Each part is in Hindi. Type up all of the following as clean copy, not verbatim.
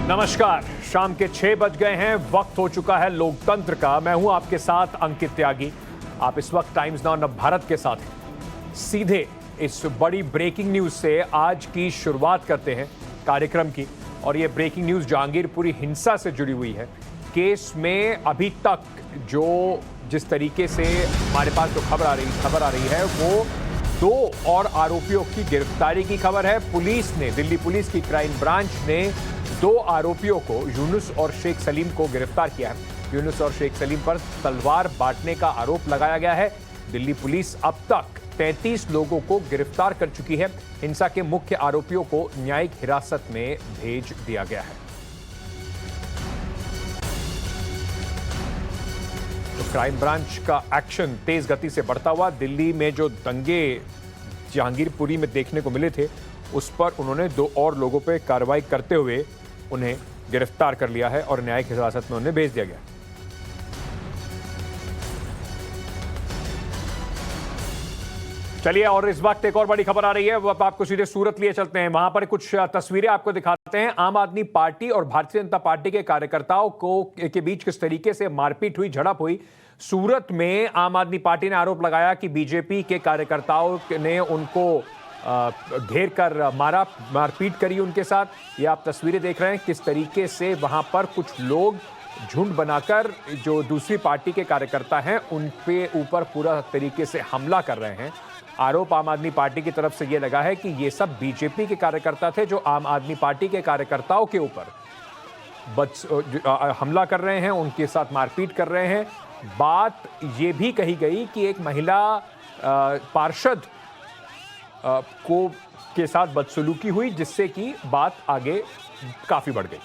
नमस्कार, शाम के 6 बज गए हैं। वक्त हो चुका है लोकतंत्र का। मैं हूं आपके साथ अंकित त्यागी। आप इस वक्त टाइम्स नाउ नव भारत के साथ हैं। सीधे इस बड़ी ब्रेकिंग न्यूज से आज की शुरुआत करते हैं कार्यक्रम की। और ये ब्रेकिंग न्यूज जहांगीरपुरी हिंसा से जुड़ी हुई है। केस में अभी तक जो जिस तरीके से हमारे पास जो खबर आ रही है वो 2 और आरोपियों की गिरफ्तारी की खबर है। पुलिस ने, दिल्ली पुलिस की क्राइम ब्रांच ने 2 आरोपियों को, यूनुस और शेख सलीम को गिरफ्तार किया है। यूनुस और शेख सलीम पर तलवार बांटने का आरोप लगाया गया है। दिल्ली पुलिस अब तक 33 लोगों को गिरफ्तार कर चुकी है। हिंसा के मुख्य आरोपियों को न्यायिक हिरासत में भेज दिया गया है। तो क्राइम ब्रांच का एक्शन तेज गति से बढ़ता हुआ। दिल्ली में जो दंगे जहांगीरपुरी में देखने को मिले थे उस पर उन्होंने 2 और लोगों पर कार्रवाई करते हुए उन्हें गिरफ्तार कर लिया है और न्यायिक हिरासत में उन्हें भेज दिया गया। चलिए, और इस वक्त एक और बड़ी खबर आ रही है। वो अब आपको सीधे सूरत लिए चलते हैं। वहां पर कुछ तस्वीरें आपको दिखाते हैं। आम आदमी पार्टी और भारतीय जनता पार्टी के कार्यकर्ताओं के बीच किस तरीके से मारपीट हुई, झड़प हुई। सूरत में आम आदमी पार्टी ने आरोप लगाया कि बीजेपी के कार्यकर्ताओं ने उनको घेर कर मारपीट करी उनके साथ। ये आप तस्वीरें देख रहे हैं किस तरीके से वहां पर कुछ लोग झुंड बनाकर जो दूसरी पार्टी के कार्यकर्ता हैं उन पे ऊपर पूरा तरीके से हमला कर रहे हैं। आरोप आम आदमी पार्टी की तरफ से ये लगा है कि ये सब बीजेपी के कार्यकर्ता थे जो आम आदमी पार्टी के कार्यकर्ताओं के ऊपर हमला कर रहे हैं, उनके साथ मारपीट कर रहे हैं। बात ये भी कही गई कि एक महिला पार्षद के साथ बदसलूकी हुई, जिससे कि बात आगे काफी बढ़ गई।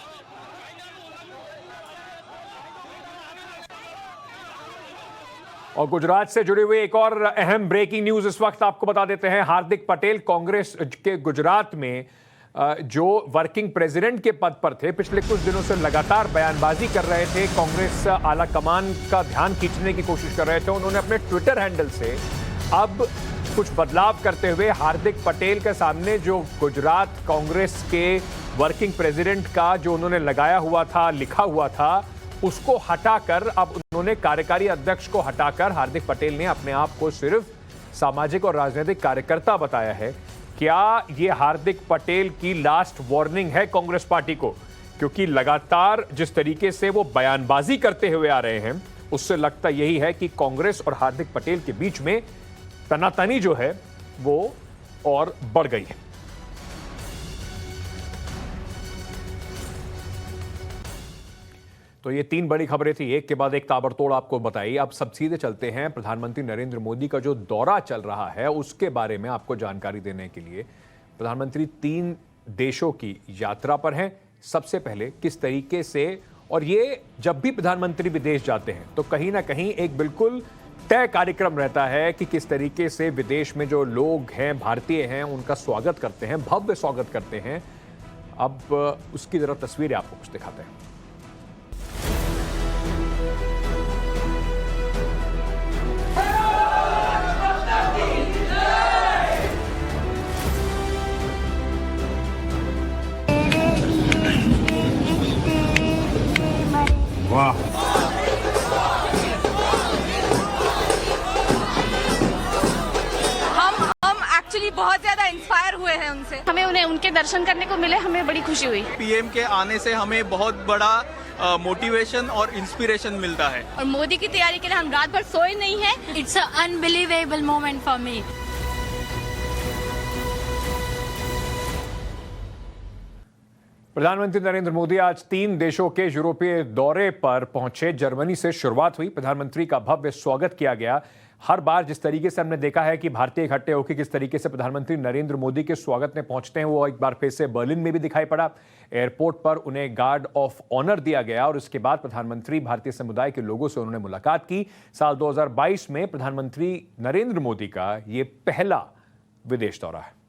और गुजरात से जुड़ी हुई एक और अहम ब्रेकिंग न्यूज इस वक्त आपको बता देते हैं। हार्दिक पटेल कांग्रेस के गुजरात में जो वर्किंग प्रेसिडेंट के पद पर थे, पिछले कुछ दिनों से लगातार बयानबाजी कर रहे थे, कांग्रेस आला कमान का ध्यान खींचने की कोशिश कर रहे थे। उन्होंने अपने ट्विटर हैंडल से अब कुछ बदलाव करते हुए हार्दिक पटेल के सामने जो गुजरात कांग्रेस के वर्किंग प्रेसिडेंट का जो उन्होंने लगाया हुआ था, लिखा हुआ था, उसको हटाकर अब उन्होंने कार्यकारी अध्यक्ष को हटाकर हार्दिक पटेल ने अपने आप को सिर्फ सामाजिक और राजनीतिक कार्यकर्ता बताया है। क्या ये हार्दिक पटेल की लास्ट वार्निंग है कांग्रेस पार्टी को? क्योंकि लगातार जिस तरीके से वो बयानबाजी करते हुए आ रहे हैं उससे लगता यही है कि कांग्रेस और हार्दिक पटेल के बीच में तनातनी जो है वो और बढ़ गई है। तो ये 3 बड़ी खबरें थी, एक के बाद एक ताबड़तोड़ आपको बताई। अब सब सीधे चलते हैं प्रधानमंत्री नरेंद्र मोदी का जो दौरा चल रहा है उसके बारे में आपको जानकारी देने के लिए। प्रधानमंत्री 3 देशों की यात्रा पर हैं। सबसे पहले किस तरीके से, और ये जब भी प्रधानमंत्री विदेश जाते हैं तो कहीं ना कहीं एक बिल्कुल तय कार्यक्रम रहता है कि किस तरीके से विदेश में जो लोग हैं, भारतीय हैं, उनका स्वागत करते हैं, भव्य स्वागत करते हैं। अब उसकी जरा तस्वीरें आपको कुछ दिखाते हैं। वाह, एक्चुअली बहुत ज्यादा इंस्पायर हुए हैं उनसे। हमें उनके दर्शन करने को मिले, हमें बड़ी खुशी हुई। पीएम के आने से हमें बहुत बड़ा मोटिवेशन और इंस्पिरेशन मिलता है। और मोदी की तैयारी के लिए हम रात भर सोए नहीं हैं। It's a unbelievable moment for me. प्रधानमंत्री नरेंद्र मोदी आज 3 देशों के यूरोपीय दौरे पर पहुंचे। जर्मनी से शुरुआत हुई। प्रधानमंत्री का भव्य स्वागत किया गया। हर बार जिस तरीके से हमने देखा है कि भारतीय इकट्ठे होकर किस तरीके से प्रधानमंत्री नरेंद्र मोदी के स्वागत में पहुंचते हैं, वो एक बार फिर से बर्लिन में भी दिखाई पड़ा। एयरपोर्ट पर उन्हें गार्ड ऑफ ऑनर दिया गया और उसके बाद प्रधानमंत्री भारतीय समुदाय के लोगों से उन्होंने मुलाकात की। साल 2022 में प्रधानमंत्री नरेंद्र मोदी का ये पहला विदेश दौरा है।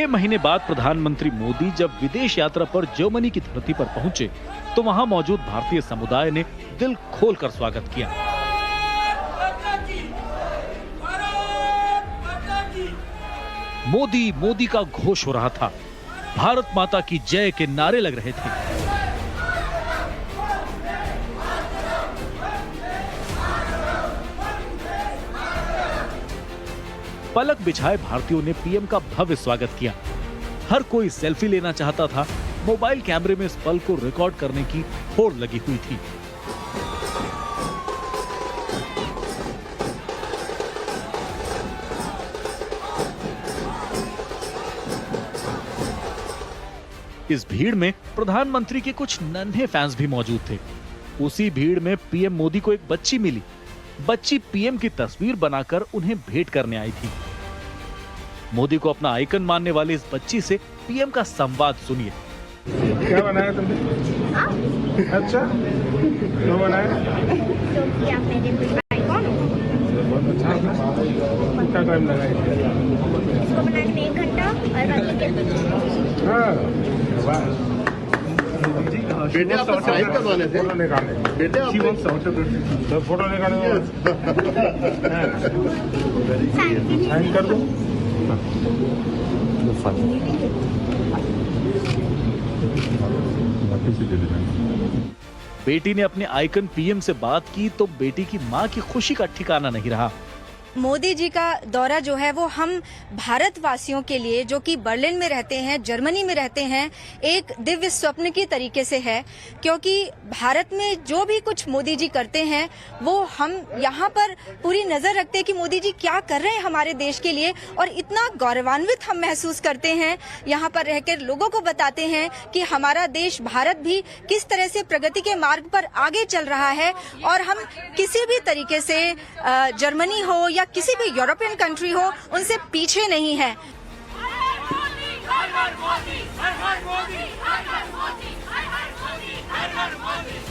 6 महीने बाद प्रधानमंत्री मोदी जब विदेश यात्रा पर जर्मनी की धरती पर पहुंचे तो वहां मौजूद भारतीय समुदाय ने दिल खोलकर स्वागत किया। मोदी मोदी का घोष हो रहा था, भारत माता की जय के नारे लग रहे थे। पलक बिछाए भारतीयों ने पीएम का भव्य स्वागत किया। हर कोई सेल्फी लेना चाहता था। मोबाइल कैमरे में इस पल को रिकॉर्ड करने की होड़ लगी हुई थी। इस भीड़ में प्रधानमंत्री के कुछ नन्हे फैंस भी मौजूद थे। उसी भीड़ में पीएम मोदी को एक बच्ची मिली। बच्ची पीएम की तस्वीर बनाकर उन्हें भेंट करने आई थी। मोदी को अपना आइकन मानने वाली इस बच्ची से पीएम का संवाद सुनिए। क्या बनाया तुमने? अच्छा, क्यों बनाया? क्योंकि आप मेरे आइकॉन हो। बहुत अच्छा था। कितना टाइम लगा इसको बनाने में 1 घंटा और बाकी के हाँ, वाह। बेटे आप साइन करवाने थे? फोटो निकालने। बेटे आप तो फोटो निकालने साइन कर दो। बेटी ने अपने आइकन पीएम से बात की तो बेटी की मां की खुशी का ठिकाना नहीं रहा। मोदी जी का दौरा जो है वो हम भारतवासियों के लिए जो कि बर्लिन में रहते हैं, जर्मनी में रहते हैं, एक दिव्य स्वप्न की तरीके से है, क्योंकि भारत में जो भी कुछ मोदी जी करते हैं वो हम यहाँ पर पूरी नजर रखते हैं कि मोदी जी क्या कर रहे हैं हमारे देश के लिए, और इतना गौरवान्वित हम महसूस करते हैं। यहाँ पर रहकर लोगों को बताते हैं कि हमारा देश भारत भी किस तरह से प्रगति के मार्ग पर आगे चल रहा है, और हम किसी भी तरीके से जर्मनी हो या किसी भी यूरोपियन कंट्री हो उनसे पीछे नहीं है।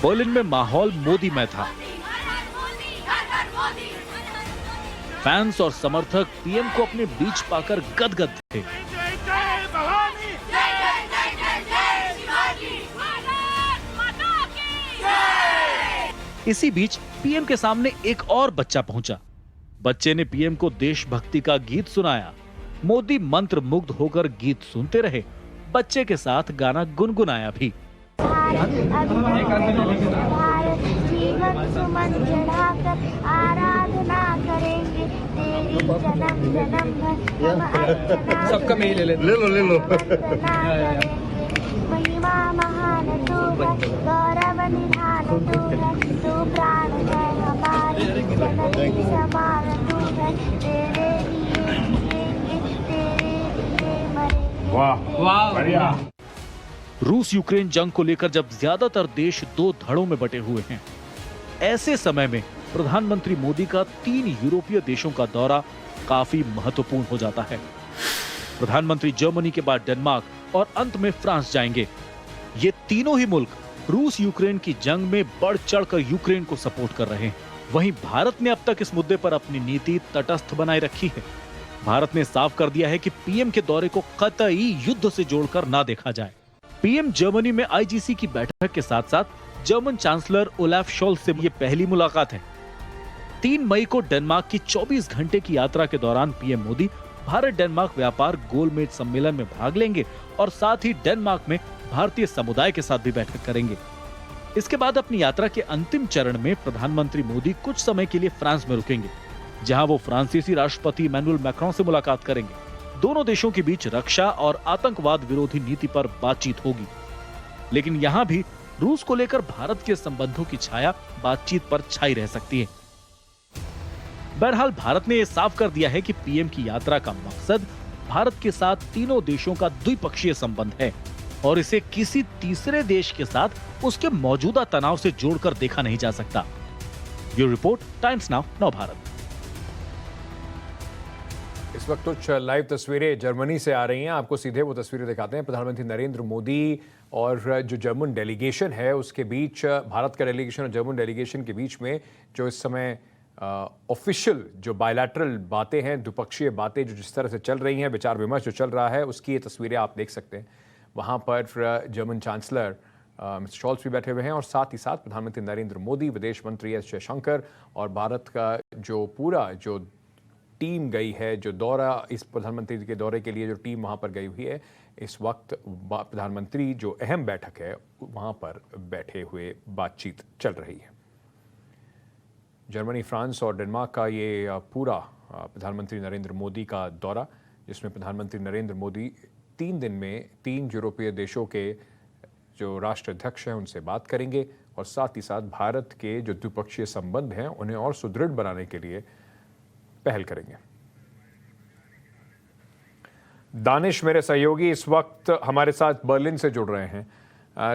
बर्लिन में माहौल मोदीमय था। फैंस और समर्थक पीएम को अपने बीच पाकर गदगद थे। इसी बीच पीएम के सामने एक और बच्चा पहुंचा। बच्चे ने पीएम को देशभक्ति का गीत सुनाया। मोदी मंत्र मुग्ध होकर गीत सुनते रहे। बच्चे के साथ गाना गुनगुनाया भी। सबका मेल ले लो। महिमा महान तू है, गौरव निधान तू है, तू प्राण है हमारी, जननी समान तू है, तेरे लिए जिएंगे, तेरे लिए मरेंगे। वाह, बढ़िया। रूस यूक्रेन जंग को लेकर जब ज्यादातर देश दो धड़ों में बटे हुए हैं, ऐसे समय में प्रधानमंत्री मोदी का 3 यूरोपीय देशों का दौरा काफी महत्वपूर्ण हो जाता है। प्रधानमंत्री जर्मनी के बाद डेनमार्क और अंत में फ्रांस जाएंगे। ये तीनों ही मुल्क रूस यूक्रेन की जंग में बढ़ चढ़कर यूक्रेन को सपोर्ट कर रहे हैं। वहीं भारत ने अब तक इस मुद्दे पर अपनी नीति तटस्थ बनाए रखी है। भारत ने साफ कर दिया है कि पीएम के दौरे को कतई युद्ध से जोड़कर ना देखा जाए। पीएम जर्मनी में आईजीसी की बैठक के साथ साथ जर्मन चांसलर ओलाफ शोल्ज से ये पहली मुलाकात है। 3 मई को डेनमार्क की 24 घंटे की यात्रा के दौरान पीएम मोदी भारत डेनमार्क व्यापार गोलमेज सम्मेलन में भाग लेंगे और साथ ही डेनमार्क में भारतीय समुदाय के साथ भी बैठक करेंगे। इसके बाद अपनी यात्रा के अंतिम चरण में प्रधानमंत्री मोदी कुछ समय के लिए फ्रांस में रुकेंगे, जहां वो फ्रांसीसी राष्ट्रपति इमैनुअल मैक्रों से मुलाकात करेंगे। दोनों देशों के बीच रक्षा और आतंकवाद विरोधी नीति पर बातचीत होगी। लेकिन यहाँ भी रूस को लेकर भारत के संबंधों की छाया बातचीत पर छाई रह सकती है। बहरहाल भारत ने यह साफ कर दिया है कि पीएम की यात्रा का मकसद भारत के साथ तीनों देशों का द्विपक्षीय संबंध है और इसे किसी तीसरे देश के साथ उसके मौजूदा तनाव से जोड़कर देखा नहीं जा सकता। ये रिपोर्ट टाइम्स नाउ नव भारत। इस वक्त कुछ लाइव तस्वीरें जर्मनी से आ रही हैं, आपको सीधे वो तस्वीरें दिखाते हैं। प्रधानमंत्री नरेंद्र मोदी और जो जर्मन डेलीगेशन है उसके बीच, भारत का डेलीगेशन और जर्मन डेलीगेशन के बीच में जो इस समय ऑफिशियल जो बायलैटरल बातें हैं, द्विपक्षीय बातें जो जिस तरह से चल रही हैं, विचार विमर्श जो चल रहा है, उसकी ये तस्वीरें आप देख सकते हैं। वहाँ पर जर्मन चांसलर मिस्टर शॉल्स भी बैठे हुए हैं और साथ ही साथ प्रधानमंत्री नरेंद्र मोदी, विदेश मंत्री एस जयशंकर और भारत का जो पूरा जो टीम गई है, जो दौरा इस प्रधानमंत्री के दौरे के लिए जो टीम वहाँ पर गई हुई है, इस वक्त प्रधानमंत्री जो अहम बैठक है वहाँ पर बैठे हुए बातचीत चल रही है। जर्मनी, फ्रांस और डेनमार्क का ये पूरा प्रधानमंत्री नरेंद्र मोदी का दौरा, जिसमें प्रधानमंत्री नरेंद्र मोदी 3 दिन में 3 यूरोपीय देशों के जो राष्ट्राध्यक्ष हैं उनसे बात करेंगे और साथ ही साथ भारत के जो द्विपक्षीय संबंध हैं उन्हें और सुदृढ़ बनाने के लिए पहल करेंगे। दानिश मेरे सहयोगी इस वक्त हमारे साथ बर्लिन से जुड़ रहे हैं।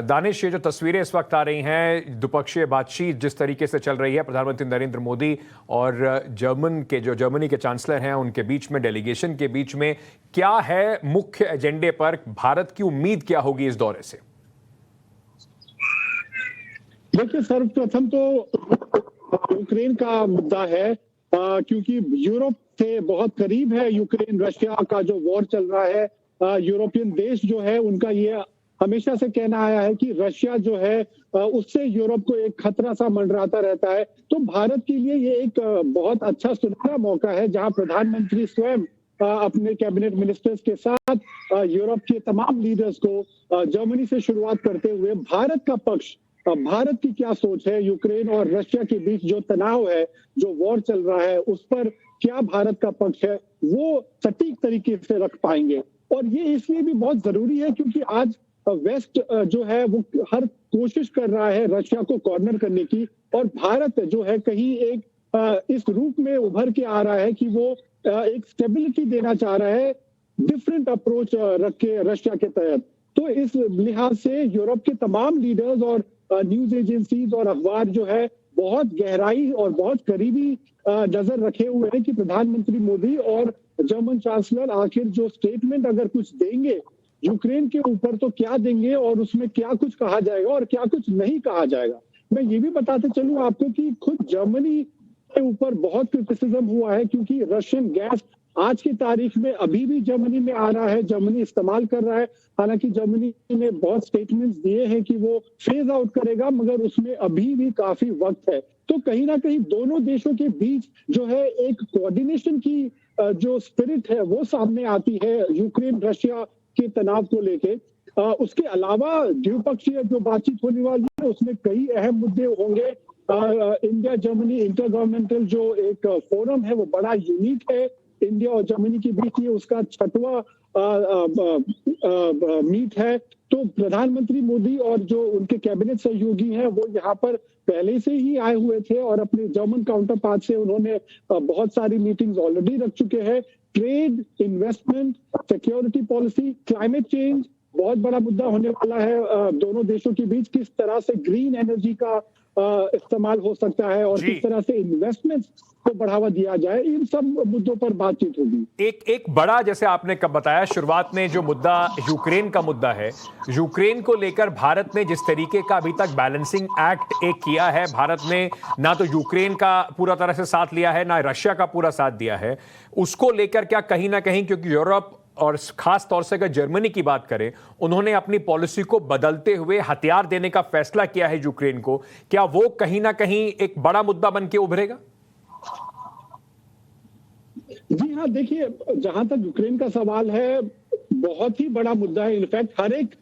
दानिश, ये जो तस्वीरें इस वक्त आ रही हैं, द्विपक्षीय बातचीत जिस तरीके से चल रही है प्रधानमंत्री नरेंद्र मोदी और जर्मनी के चांसलर हैं उनके बीच में, डेलीगेशन के बीच में, क्या है मुख्य एजेंडे पर? भारत की उम्मीद क्या होगी इस दौरे से? देखिए, सर्वप्रथम तो यूक्रेन का मुद्दा है, क्योंकि यूरोप से बहुत करीब है यूक्रेन। रशिया का जो वॉर चल रहा है, यूरोपियन देश जो है उनका ये हमेशा से कहना आया है कि रशिया जो है उससे यूरोप को एक खतरा सा मंडराता रहता है। तो भारत के लिए ये एक बहुत अच्छा सुनहरा मौका है, जहां प्रधानमंत्री स्वयं अपने कैबिनेट मिनिस्टर्स के साथ यूरोप के तमाम लीडर्स को जर्मनी से शुरुआत करते हुए भारत का पक्ष, भारत की क्या सोच है यूक्रेन और रशिया के बीच जो तनाव है, जो वॉर चल रहा है, उस पर क्या भारत का पक्ष है, वो सटीक तरीके से रख पाएंगे। और ये इसलिए भी बहुत जरूरी है क्योंकि आज वेस्ट जो है वो हर कोशिश कर रहा है रशिया को कॉर्नर करने की, और भारत जो है कहीं एक इस रूप में उभर के आ रहा है कि वो एक स्टेबिलिटी देना चाह रहा है, डिफरेंट अप्रोच रख के रशिया के तहत। तो इस लिहाज से यूरोप के तमाम लीडर्स और न्यूज एजेंसीज और अखबार जो है बहुत गहराई और बहुत करीबी नजर रखे हुए हैं कि प्रधानमंत्री मोदी और जर्मन चांसलर आखिर जो स्टेटमेंट अगर कुछ देंगे यूक्रेन के ऊपर तो क्या देंगे और उसमें क्या कुछ कहा जाएगा और क्या कुछ नहीं कहा जाएगा। मैं ये भी बताते चलूं आपको कि खुद जर्मनी के ऊपर बहुत क्रिटिसिज्म हुआ है, क्योंकि रशियन गैस आज की तारीख में अभी भी जर्मनी में आ रहा है, जर्मनी इस्तेमाल कर रहा है। हालांकि जर्मनी ने बहुत स्टेटमेंट्स दिए हैं कि वो फेज आउट करेगा, मगर उसमें अभी भी काफी वक्त है। तो कहीं ना कहीं दोनों देशों के बीच जो है एक कोऑर्डिनेशन की जो स्पिरिट है वो सामने आती है यूक्रेन रशिया के तनाव को लेके। उसके अलावा द्विपक्षीय जो बातचीत होने वाली है उसमें कई अहम मुद्दे होंगे। इंडिया जर्मनी इंटरगवर्नमेंटल जो एक फोरम है वो बड़ा यूनिक है इंडिया और जर्मनी के बीच, ये उसका 6वां मीट है। तो प्रधानमंत्री मोदी और जो उनके कैबिनेट सहयोगी हैं वो यहाँ पर पहले से ही आए हुए थे और अपने जर्मन काउंटर पार्ट से उन्होंने बहुत सारी मीटिंग्स ऑलरेडी रख चुके हैं। Trade, investment, security policy, climate change बहुत बड़ा मुद्दा होने वाला है दोनों देशों के बीच। किस तरह से ग्रीन एनर्जी का इस्तेमाल हो सकता है और किस तरह से इन्वेस्टमेंट को बढ़ावा दिया जाए, इन सब मुद्दों पर बातचीत होगी। एक बड़ा, जैसे आपने कब बताया शुरुआत में, जो मुद्दा यूक्रेन का मुद्दा है, यूक्रेन को लेकर भारत ने जिस तरीके का अभी तक बैलेंसिंग एक्ट एक किया है, भारत ने ना तो यूक्रेन का पूरा तरह से साथ लिया है ना रशिया का पूरा साथ दिया है, उसको लेकर क्या कहीं ना कहीं, क्योंकि यूरोप और खास तौर से अगर जर्मनी की बात करें, उन्होंने अपनी पॉलिसी को बदलते हुए हथियार देने का फैसला किया है यूक्रेन को, क्या वो कहीं ना कहीं एक बड़ा मुद्दा बन के उभरेगा? जी हाँ, देखिए, जहां तक यूक्रेन का सवाल है बहुत ही बड़ा मुद्दा है। इनफैक्ट हर एक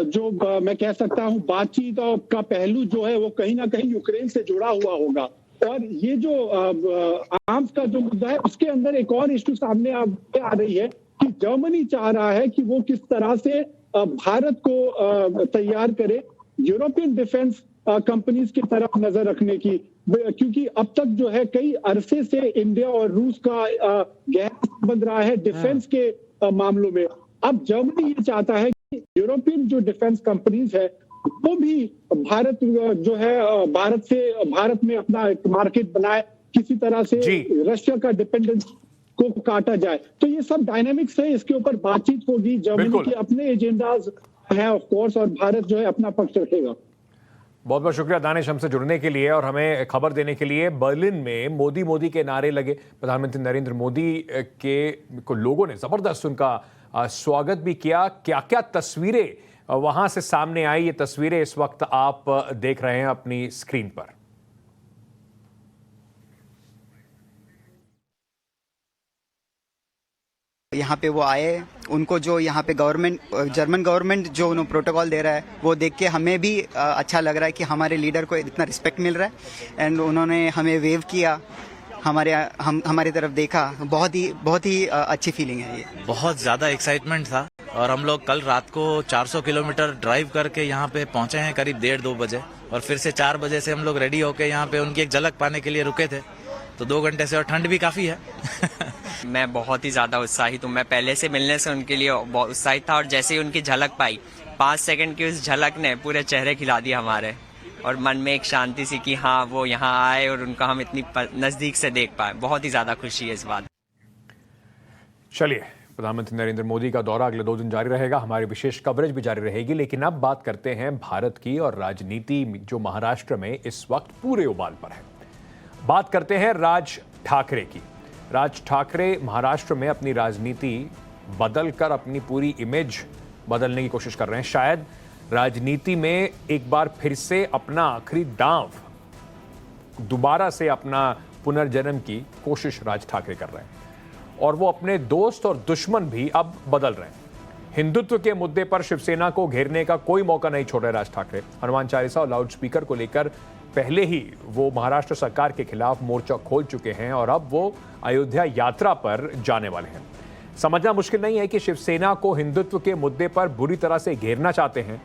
जो मैं कह सकता हूं बातचीत का पहलू जो है वो कहीं ना कहीं यूक्रेन से जुड़ा हुआ होगा। और ये जो आर्म्स का जो मुद्दा है उसके अंदर एक और इश्यू सामने आ रही है कि जर्मनी चाह रहा है कि वो किस तरह से भारत को तैयार करे यूरोपियन डिफेंस कंपनीज की तरफ नजर रखने की, क्योंकि अब तक जो है कई अरसे से इंडिया और रूस का गहरा संबंध रहा है डिफेंस के मामलों में। अब जर्मनी ये चाहता है कि यूरोपियन जो डिफेंस कंपनीज है वो भी भारत जो है भारत में अपना एक मार्केट बनाए, किसी तरह से रशिया का डिपेंडेंस को काटा जाए। तो ये सब डायनामिक्स है, इसके ऊपर बातचीत होगी। जर्मनी के अपने एजेंडाज हैं ऑफ कोर्स, और भारत जो है अपना पक्ष रखेगा। बहुत बहुत शुक्रिया दानिश हमसे जुड़ने के लिए और हमें खबर देने के लिए। बर्लिन में मोदी मोदी के नारे लगे। प्रधानमंत्री नरेंद्र मोदी को लोगों ने जबरदस्त उनका स्वागत भी किया। क्या क्या तस्वीरें वहां से सामने आई, ये तस्वीरें इस वक्त आप देख रहे हैं अपनी स्क्रीन पर। यहाँ पे वो आए, उनको जो यहाँ पे गवर्नमेंट, जर्मन गवर्नमेंट जो उन्हें प्रोटोकॉल दे रहा है वो देख के हमें भी अच्छा लग रहा है कि हमारे लीडर को इतना रिस्पेक्ट मिल रहा है। एंड उन्होंने हमें वेव किया, हमारी तरफ देखा। बहुत ही अच्छी फीलिंग है ये। बहुत ज़्यादा एक्साइटमेंट था और हम लोग कल रात को 400 किलोमीटर ड्राइव करके यहाँ पे पहुँचे हैं करीब 1:30-2 बजे, और फिर से 4 बजे से हम लोग रेडी होके यहाँ पे उनकी एक झलक पाने के लिए रुके थे। तो 2 घंटे से, और ठंड भी काफ़ी है। मैं बहुत ही ज़्यादा उत्साहित हूँ। मैं पहले से मिलने से उनके लिए बहुत उत्साहित था, और जैसे ही उनकी झलक पाई, 5 सेकंड की उस झलक ने पूरे चेहरे खिला दिए हमारे, और मन में एक शांति सी कि हाँ वो यहाँ आए और उनका हम इतनी नज़दीक से देख पाए। बहुत ही ज़्यादा खुशी है इस बात। चलिए, प्रधानमंत्री नरेंद्र मोदी का दौरा अगले 2 दिन जारी रहेगा, हमारी विशेष कवरेज भी जारी रहेगी। लेकिन अब बात करते हैं भारत की और राजनीति जो महाराष्ट्र में इस वक्त पूरे उबाल पर है। बात करते हैं राज ठाकरे की। राज ठाकरे महाराष्ट्र में अपनी राजनीति बदलकर अपनी पूरी इमेज बदलने की कोशिश कर रहे हैं। शायद राजनीति में एक बार फिर से अपना आखिरी दांव, दोबारा से अपना पुनर्जन्म की कोशिश राज ठाकरे कर रहे हैं, और वो अपने दोस्त और दुश्मन भी अब बदल रहे हैं। हिंदुत्व के मुद्दे पर शिवसेना को घेरने का कोई मौका नहीं छोड़ रहे राज ठाकरे। हनुमान चालीसा और लाउड स्पीकर को लेकर पहले ही वो महाराष्ट्र सरकार के खिलाफ मोर्चा खोल चुके हैं और अब वो अयोध्या यात्रा पर जाने वाले हैं। समझना मुश्किल नहीं है कि शिवसेना को हिंदुत्व के मुद्दे पर बुरी तरह से घेरना चाहते हैं।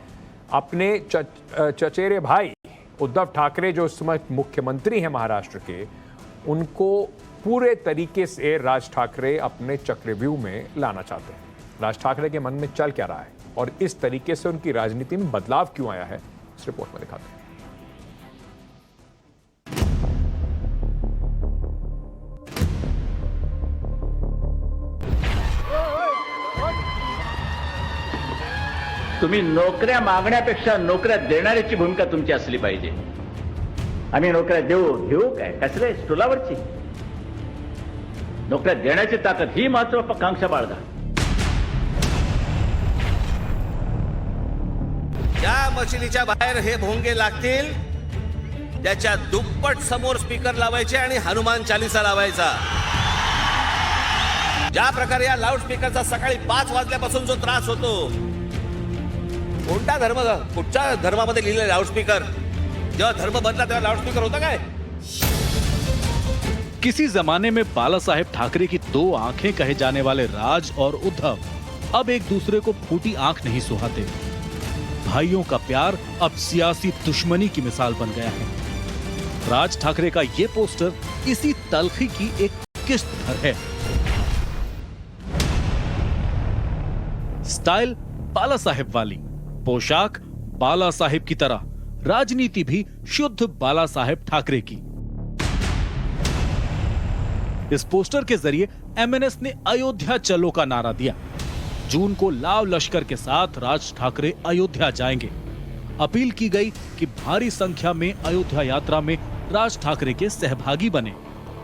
अपने चचेरे भाई उद्धव ठाकरे जो इस समय मुख्यमंत्री हैं महाराष्ट्र के, उनको पूरे तरीके से राज ठाकरे अपने चक्रव्यूह में लाना चाहते हैं। राज ठाकरे के मन में चल क्या रहा है और इस तरीके से उनकी राजनीति में बदलाव क्यों आया है, इस रिपोर्ट में दिखाते हैं। तुम्ही नोकऱ्या मागण्यापेक्षा नोकऱ्या देणाऱ्याची भूमिका तुमची असली पाहिजे। आम्ही नोकऱ्या घेऊ काय, कसले स्टुलावरची? नोकऱ्या देण्याची ताकद ही महत्वाकांक्षा बाळगा। ज्या मशिदीच्या बाहेर हे भोंगे लागतील त्याच्या दुप्पट समोर स्पीकर लावायचे आणि हनुमान चालीसा लावायचा। ज्या प्रकारे या लाऊड स्पीकरचा सकाळी 5 वाजल्यापासून जो त्रास होतो, कोणत्या धर्म, कुठच्या धर्मामध्ये लिहिलेलं लाऊडस्पीकर, जेव्हा धर्म बदला तेव्हा लाऊडस्पीकर होता काय? किसी जमाने में बाला साहेब ठाकरे की 2 आंखें कहे जाने वाले राज और उद्धव अब एक दूसरे को फूटी आंख नहीं सुहाते। भाइयों का प्यार अब सियासी दुश्मनी की मिसाल बन गया है। राज ठाकरे का ये पोस्टर इसी तलखी की एक किस्त भर है। स्टाइल बाला साहेब वाली, पोशाक बाला साहेब की तरह, राजनीति भी शुद्ध बाला साहेब ठाकरे की। इस पोस्टर के जरिए एमएनएस ने अयोध्या चलो का नारा दिया। जून को लाव लश्कर के साथ राज ठाकरे अयोध्या जाएंगे। अपील की गई कि भारी संख्या में अयोध्या यात्रा में राज ठाकरे के सहभागी बने,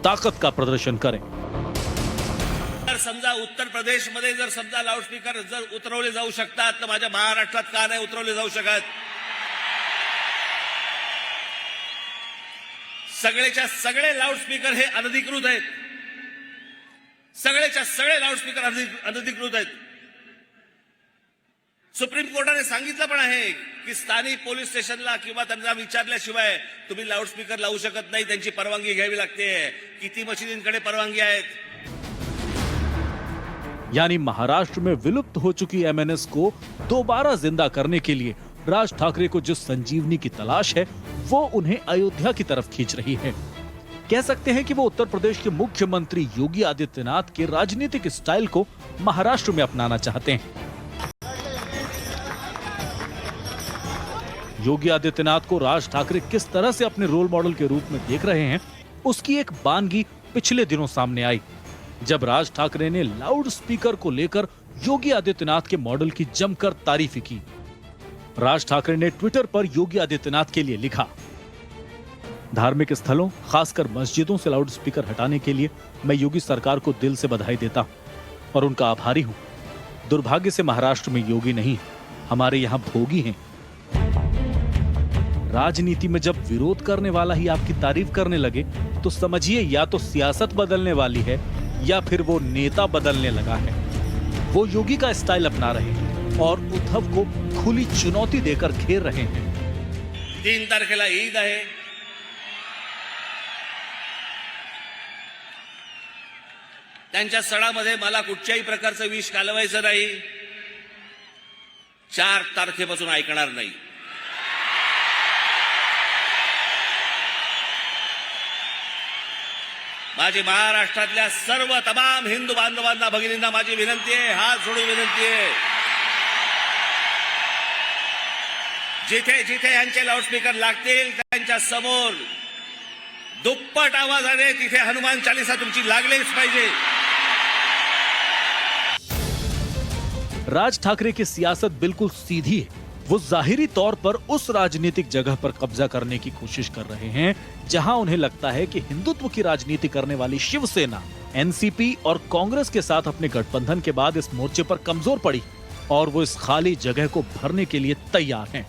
ताकत का प्रदर्शन करें। समजा उत्तर प्रदेश मध्ये जर समजा लाऊडस्पीकर जर उतरवले जाऊ शकतात, तर माझ्या महाराष्ट्रात का नाही उतरवले जाऊ शकत? सगळेच्या सगळे लाऊडस्पीकर हे अनधिकृत आहेत। सगळेच्या सगळे लाऊडस्पीकर अनधिकृत आहेत। सुप्रीम कोर्टाने सांगितलं पण आहे की स्थानिक पोलीस स्टेशनला किंवा त्यांना विचारल्याशिवाय तुम्ही लाऊडस्पीकर लावू शकत नाही, त्यांची परवानगी घ्यावी लागते। किती मशिदींकडे परवानगी आहेत? यानी महाराष्ट्र में विलुप्त हो चुकी एमएनएस को दोबारा जिंदा करने के लिए राज ठाकरे को जिस संजीवनी की तलाश है, वो उन्हें अयोध्या की तरफ खींच रही है। कह सकते हैं कि वो उत्तर प्रदेश के मुख्यमंत्री योगी आदित्यनाथ के राजनीतिक स्टाइल को महाराष्ट्र में अपनाना चाहते हैं। योगी आदित्यनाथ को राज ठाकरे किस तरह से अपने रोल मॉडल के रूप में देख रहे हैं, उसकी एक बानगी पिछले दिनों सामने आई, जब राज ठाकरे ने लाउड स्पीकर को लेकर योगी आदित्यनाथ के मॉडल की जमकर तारीफ की। राज ठाकरे ने ट्विटर पर योगी आदित्यनाथ के लिए लिखा, धार्मिक स्थलों खासकर मस्जिदों से लाउडस्पीकर हटाने के लिए मैं योगी सरकार को दिल से बधाई देता हूं और उनका आभारी हूं। दुर्भाग्य से महाराष्ट्र में योगी नहीं, हमारे यहां भोगी हैं। राजनीति में जब विरोध करने वाला ही आपकी तारीफ करने लगे तो समझिए या तो सियासत बदलने वाली है या फिर वो नेता बदलने लगा है। वो योगी का स्टाइल अपना रहे हैं और उद्धव को खुली चुनौती देकर घेर रहे हैं। 3 तारखेला ईद आहे, त्यांच्या सणामध्ये मला कुठच्याही प्रकारचं विष घालवायचं नाही। 4 तारखेपासून ऐकणार नाही। माझी महाराष्ट्रातल्या सर्व तमाम हिंदू बांधवांना भगिनींना माझी विनंती आहे, हात जोडून विनंती आहे, जिथे जिथे यांचे लाऊडस्पीकर लागतील त्यांच्या समोर दुप्पट आवाजाने तिथे हनुमान चालीसा तुमची लागलीच पाहिजे। राज ठाकरे की सियासत बिल्कुल सीधी है। वो जाहिरी तौर पर उस राजनीतिक जगह पर कब्जा करने की कोशिश कर रहे हैं जहां उन्हें लगता है कि हिंदुत्व की राजनीति करने वाली शिवसेना एनसीपी और कांग्रेस के साथ अपने गठबंधन के बाद इस मोर्चे पर कमजोर पड़ी और वो इस खाली जगह को भरने के लिए तैयार हैं।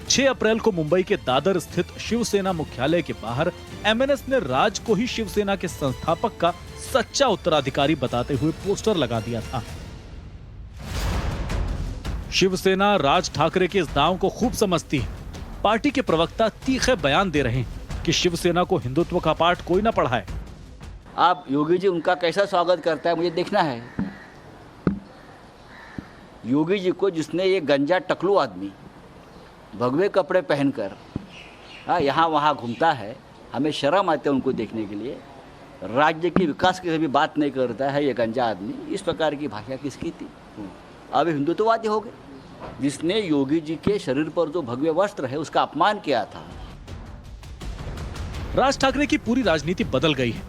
6 अप्रैल को मुंबई के दादर स्थित शिवसेना मुख्यालय के बाहर एमएनएस ने राज को ही शिवसेना के संस्थापक का सच्चा उत्तराधिकारी बताते हुए पोस्टर लगा दिया था। शिवसेना राज ठाकरे के इस दांव को खूब समझती है। पार्टी के प्रवक्ता तीखे बयान दे रहे हैं कि शिवसेना को हिंदुत्व का पाठ कोई ना पढ़ाए। आप योगी जी उनका कैसा स्वागत करता है मुझे देखना है। योगी जी को जिसने ये गंजा टकलू आदमी भगवे कपड़े पहनकर यहाँ वहाँ घूमता है, हमें शर्म आती है उनको देखने के लिए। राज्य के विकास की कभी बात नहीं करता है ये गंजा आदमी। इस प्रकार की भाषा किसकी थी? अब हिंदुत्ववादी हो गए। जिसने योगी जी के शरीर पर जो भगवे वस्त्र है उसका अपमान किया था। राज ठाकरे की पूरी राजनीति बदल गई है।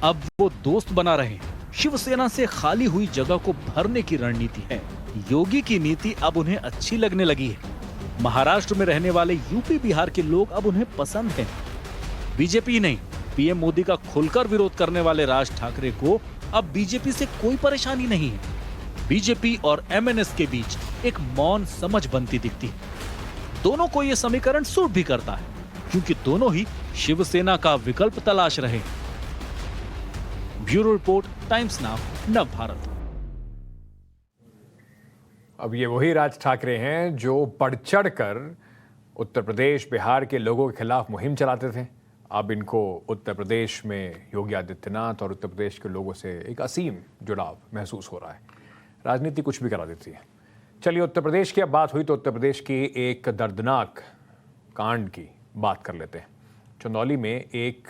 अब वो दोस्त बना रहे हैं। शिवसेना से खाली हुई जगह को भरने की रणनीति है। योगी की नीति अब उन्हें अच्छी लगने लगी है। महाराष्ट्र में रहने वाले यूपी बिहार के लोग अब उन्हें पसंद हैं। बीजेपी नहीं, पीएम मोदी का खुलकर विरोध करने वाले राज ठाकरे को अब बीजेपी से कोई परेशानी नहीं है। बीजेपी और एमएनएस के बीच एक मौन समझ बनती दिखती है। दोनों को यह समीकरण सूट भी करता है क्योंकि दोनों ही शिवसेना का विकल्प तलाश रहे। ब्यूरो रिपोर्ट, टाइम्स नाउ, नव भारत। अब ये वही राज ठाकरे हैं जो बढ़ चढ़कर उत्तर प्रदेश बिहार के लोगों के खिलाफ मुहिम चलाते थे। अब इनको उत्तर प्रदेश में योगी आदित्यनाथ और उत्तर प्रदेश के लोगों से एक असीम जुड़ाव महसूस हो रहा है। राजनीति कुछ भी करा देती है। चलिए, उत्तर प्रदेश की अब बात हुई तो उत्तर प्रदेश की एक दर्दनाक कांड की बात कर लेते हैं। चंदौली में एक